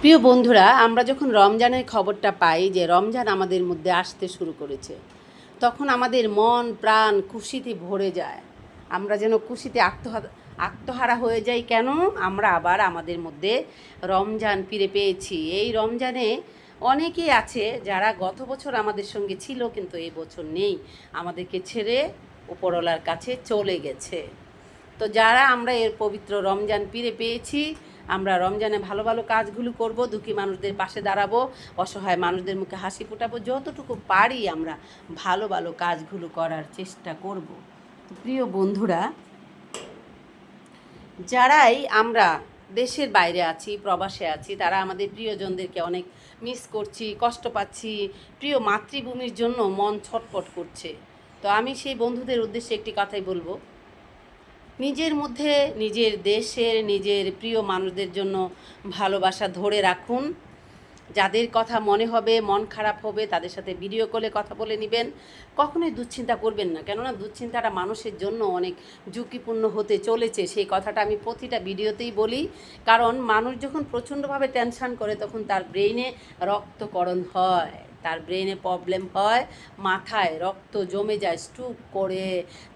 প্রিয় বন্ধুরা, আমরা যখন রমজানের খবরটা পাই যে রমজান আমাদের মধ্যে আসতে শুরু করেছে, তখন আমাদের মন প্রাণ খুশিতে ভরে যায়। আমরা যেন খুশিতে আত্মহারা হয়ে যাই। কেন? আমরা আবার আমাদের মধ্যে রমজান ফিরে পেয়েছি। এই রমজানে অনেকেই আছে যারা গত বছর আমাদের সঙ্গে ছিল, কিন্তু এই বছর নেই, আমাদেরকে ছেড়ে উপরওয়ালার কাছে চলে গেছে। তো যারা আমরা এর পবিত্র রমজান ফিরে পেয়েছি, আমরা রমজানে ভালো ভালো কাজগুলো করব, দুঃখী মানুষদের পাশে দাঁড়াবো, অসহায় মানুষদের মুখে হাসি ফোটাবো, যতটুকু পারি আমরা ভালো ভালো কাজগুলো করার চেষ্টা করব। তো প্রিয় বন্ধুরা, যারাই আমরা দেশের বাইরে আছি, প্রবাসে আছি, তারা আমাদের প্রিয়জনদেরকে অনেক মিস করছি, কষ্ট পাচ্ছি, প্রিয় মাতৃভূমির জন্য মন ছটফট করছে। তো আমি সেই বন্ধুদের উদ্দেশ্যে একটি কথাই বলবো, নিজের মধ্যে নিজের দেশের নিজের প্রিয় মানুষদের জন্য ভালোবাসা ধরে রাখুন। যাদের কথা মনে হবে, মন খারাপ হবে, তাদের সাথে ভিডিও কলে কথা বলে নেবেন। কখনোই দুশ্চিন্তা করবেন না, কেননা দুশ্চিন্তাটা মানুষের জন্য অনেক ঝুঁকিপূর্ণ হতে চলেছে। সেই কথাটা আমি প্রতিটা ভিডিওতেই বলি, কারণ মানুষ যখন প্রচণ্ডভাবে টেনশন করে তখন তার ব্রেইনে রক্তকরণ হয়, তার ব্রেনে প্রবলেম হয়, মাথায় রক্ত জমে যায়, স্ট্রোক করে,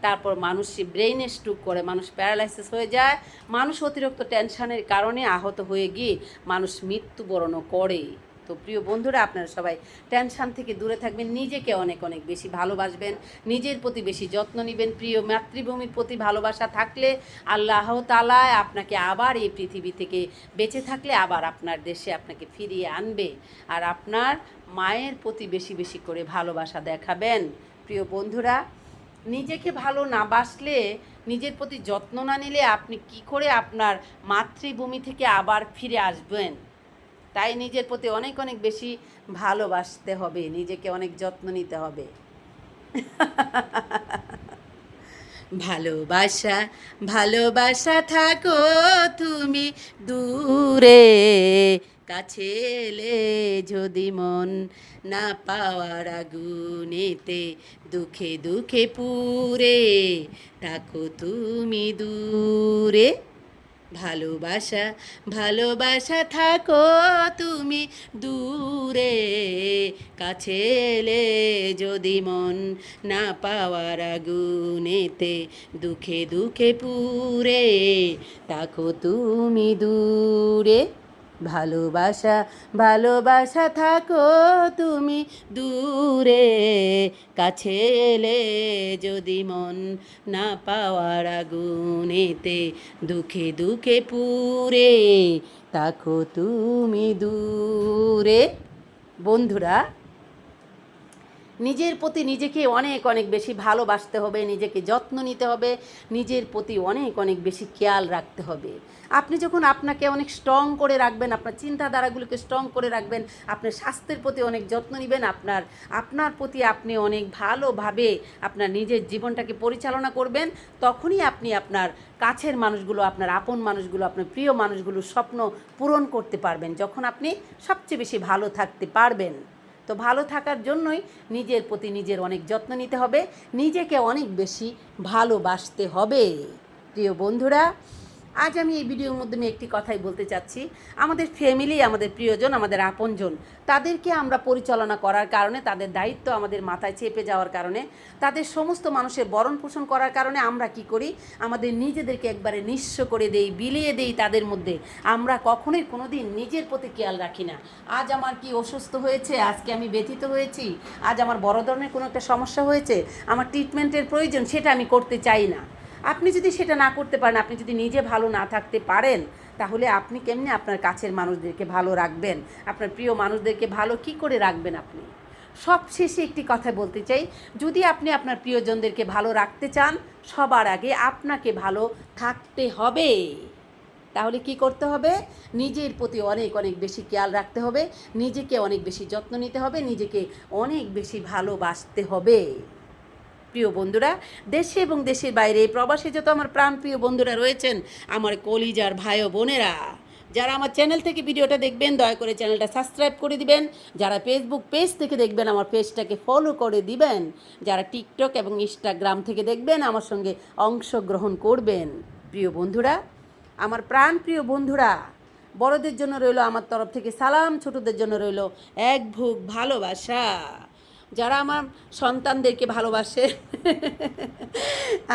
তারপর মানুষ ব্রেইনে স্ট্রোক করে, মানুষ প্যারালাইসিস হয়ে যায়, মানুষ অতিরিক্ত টেনশনের কারণে আহত হয়ে গিয়ে মানুষ মৃত্যুবরণও করে। তো প্রিয় বন্ধুরা, আপনারা সবাই টেনশন থেকে দূরে থাকবেন, নিজেকে অনেক অনেক বেশি ভালোবাসবেন, নিজের প্রতি বেশি যত্ন নেবেন। প্রিয় মাতৃভূমির প্রতি ভালোবাসা থাকলে আল্লাহ তাআলা আপনাকে আবার এই পৃথিবী থেকে বেঁচে থাকলে আবার আপনার দেশে আপনাকে ফিরিয়ে আনবে, আর আপনার মায়ের প্রতি বেশি বেশি করে ভালোবাসা দেখাবেন। প্রিয় বন্ধুরা, নিজেকে ভালো না বাসলে, নিজের প্রতি যত্ন না নিলে আপনি কি করে আপনার মাতৃভূমি থেকে আবার ফিরে আসবেন? তাই নিজের প্রতি অনেক অনেক বেশি ভালোবাসতে হবে, নিজেকে অনেক যত্ন নিতে হবে। ভালোবাসা ভালোবাসা থাকো তুমি দূরে, কাছে এলে যদি মন না পাওয়ার আগুনেতে, দুঃখে দুঃখে পুরে থাকো তুমি দূরে। ভালোবাসা ভালোবাসা থাকো তুমি দূরে, কাছে এলে যদি মন না পাওয়ার আগুনেতে, দুঃখে দুঃখে পুরে থাকো তুমি দূরে। ভালোবাসা ভালোবাসা থাকো তুমি দূরে, কাছে এলে যদি মন না পাওয়ার আগুনেতে, দুঃখে দুঃখে পুরে থাকো তুমি দূরে। বন্ধুরা, নিজের প্রতি নিজেকে অনেক অনেক বেশি ভালোবাসতে হবে, নিজেকে যত্ন নিতে হবে, নিজের প্রতি অনেক অনেক বেশি খেয়াল রাখতে হবে। আপনি যখন আপনাকে অনেক স্ট্রং করে রাখবেন, আপনার চিন্তাধারাগুলোকে স্ট্রং করে রাখবেন, আপনার স্বাস্থ্যের প্রতি অনেক যত্ন নেবেন, আপনার প্রতি আপনি অনেক ভালোভাবে আপনার নিজের জীবনটাকে পরিচালনা করবেন, তখনই আপনি আপনার কাছের মানুষগুলো, আপনার আপন মানুষগুলো, আপনার প্রিয় মানুষগুলোর স্বপ্ন পূরণ করতে পারবেন, যখন আপনি সবচেয়ে বেশি ভালো থাকতে পারবেন। তো ভালো থাকার জন্যই নিজের প্রতি নিজের অনেক যত্ন নিতে হবে, নিজেকে অনেক বেশি ভালোবাসতে হবে। প্রিয় বন্ধুরা, আজ আমি এই ভিডিওর মাধ্যমে একটি কথাই বলতে চাচ্ছি, আমাদের ফ্যামিলি, আমাদের প্রিয়জন, আমাদের আপনজন, তাদেরকে আমরা পরিচালনা করার কারণে, তাদের দায়িত্ব আমাদের মাথায় চেপে যাওয়ার কারণে, তাদের সমস্ত মানুষের ভরণ পোষণ করার কারণে আমরা কি করি, আমাদের নিজেদেরকে একবারে নিঃস্ব করে দেই, বিলিয়ে দেই তাদের মধ্যে। আমরা কখনোই কোনো দিন নিজের প্রতি খেয়াল রাখি না। আজ আমার কি অসুস্থ হয়েছে, আজকে আমি ব্যথিত হয়েছি, আজ আমার বড় ধরনের কোনো একটা সমস্যা হয়েছে, আমার ট্রিটমেন্টের প্রয়োজন, সেটা আমি করতে চাই না। আপনি যদি সেটা না করতে পারেন, আপনি যদি নিজে ভালো না থাকতে পারেন, তাহলে আপনি কেমনে আপনার কাছের মানুষদেরকে ভালো রাখবেন, আপনার প্রিয় মানুষদেরকে ভালো কি করে রাখবেন আপনি? সবশেষে একটি কথা বলতে চাই, যদি আপনি আপনার প্রিয়জনদেরকে ভালো রাখতে চান, সবার আগে আপনাকে ভালো থাকতে হবে। তাহলে কি করতে হবে? নিজের প্রতি অনেক অনেক বেশি খেয়াল রাখতে হবে, নিজেকে অনেক বেশি যত্ন নিতে হবে, নিজেকে অনেক বেশি ভালোবাসতে হবে। প্রিয় বন্ধুরা, দেশে এবং দেশের বাইরে প্রবাসে যত আমার প্রাণপ্রিয় বন্ধুরা রয়েছেন, আমার কলিজার ভাই ও বোনেরা, যারা আমার চ্যানেল থেকে ভিডিওটা দেখবেন, দয়া করে চ্যানেলটা সাবস্ক্রাইব করে দিবেন। যারা ফেসবুক পেজ থেকে দেখবেন, আমার পেজটাকে ফলো করে দিবেন। যারা টিকটক এবং ইনস্টাগ্রাম থেকে দেখবেন, আমার সঙ্গে অংশগ্রহণ করবেন। প্রিয় বন্ধুরা, আমার প্রাণপ্রিয় বন্ধুরা, বড়দের জন্য রইলো আমার তরফ থেকে সালাম, ছোটদের জন্য রইলো এক ভুক ভালোবাসা। যারা আমার সন্তানদেরকে ভালোবাসেন,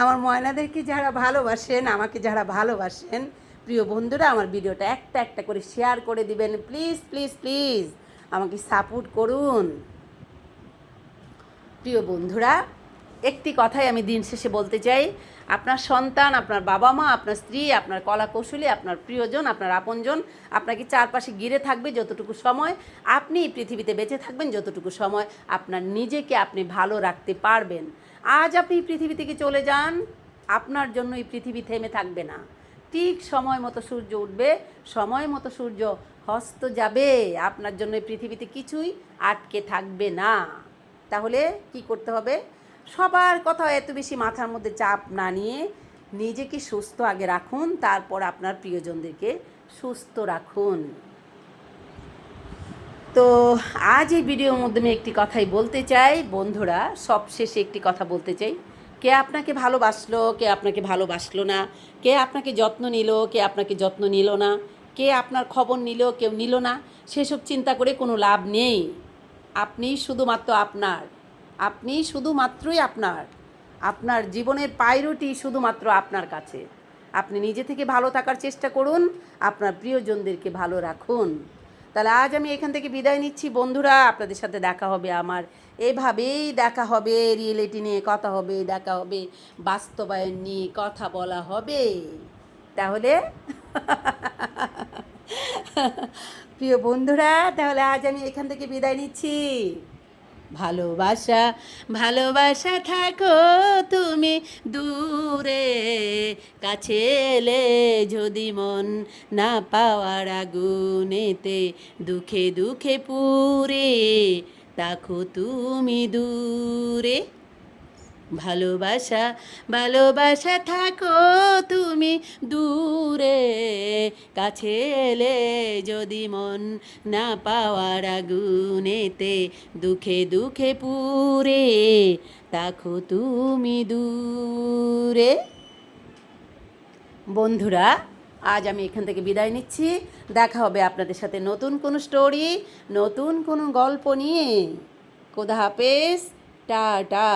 আমার ময়নাদেরকে যারা ভালোবাসেন, আমাকে যারা ভালোবাসেন, প্রিয় বন্ধুরা, আমার ভিডিওটা একটা একটা করে শেয়ার করে দিবেন। প্লিজ প্লিজ প্লিজ আমাকে সাপোর্ট করুন। প্রিয় বন্ধুরা, একটি কথাই আমি দিন শেষে বলতে চাই, আপনার সন্তান, আপনার বাবা মা, আপনার স্ত্রী, আপনার কলা কৌশলী, আপনার প্রিয়জন, আপনার আপনজন আপনাকে চারপাশে ঘিরে থাকবে যতটুকু সময়, আপনি এই পৃথিবীতে বেঁচে থাকবেন যতটুকু সময়, আপনার নিজেকে আপনি ভালো রাখতে পারবেন। আজ আপনি পৃথিবী থেকে চলে যান, আপনার জন্য এই পৃথিবী থেমে থাকবে না। ঠিক সময় মতো সূর্য উঠবে, সময় মতো সূর্য হস্ত যাবে, আপনার জন্য এই পৃথিবীতে কিছুই আটকে থাকবে না। তাহলে কি করতে হবে? সবার কথা এত বেশি মাথার মধ্যে চাপ না নিয়ে নিজেকে সুস্থ আগে রাখুন, তারপর আপনার প্রিয়জনদেরকে সুস্থ রাখুন। তো আজ এই ভিডিওর মধ্যে আমি একটি কথাই বলতে চাই বন্ধুরা, সবশেষে একটি কথা বলতে চাই। কে আপনাকে ভালোবাসলো, কে আপনাকে ভালোবাসলো না, কে আপনাকে যত্ন নিল, কে আপনাকে যত্ন নিল না, কে আপনার খবর নিল, কেউ নিল না, সেসব চিন্তা করে কোনো লাভ নেই। আপনি শুধুমাত্র আপনার, আপনি শুধুমাত্রই আপনার, আপনার জীবনের প্রায়োরিটি শুধুমাত্র আপনার কাছে। আপনি নিজে থেকে ভালো থাকার চেষ্টা করুন, আপনার প্রিয়জনদেরকে ভালো রাখুন। তাহলে আজ আমি এখান থেকে বিদায় নিচ্ছি বন্ধুরা। আপনাদের সাথে দেখা হবে আমার, এভাবেই দেখা হবে, রিয়েলিটি নিয়ে কথা হবে, দেখা হবে, বাস্তবায়ন নিয়ে কথা বলা হবে। তাহলে প্রিয় বন্ধুরা, তাহলে আজ আমি এখান থেকে বিদায় নিচ্ছি। ভালোবাসা ভালোবাসা থাকো তুমি দূরে, কাছে এলে যদি মন না পাওয়ার আগুনেতে দুঃখে দুঃখে পুরে থাকো তুমি দূরে। ভালোবাসা ভালোবাসা থাকো তুমি দূরে, কাছে এলে যদি মন না পাওয়ার আগুনেতে দুঃখে দুঃখে পুরে থাকো তুমি দূরে। বন্ধুরা, আজ আমি এখান থেকে বিদায় নিচ্ছি। দেখা হবে আপনাদের সাথে নতুন কোনো স্টোরি, নতুন কোনো গল্প নিয়ে। খোদা হাফেজ, টাটা।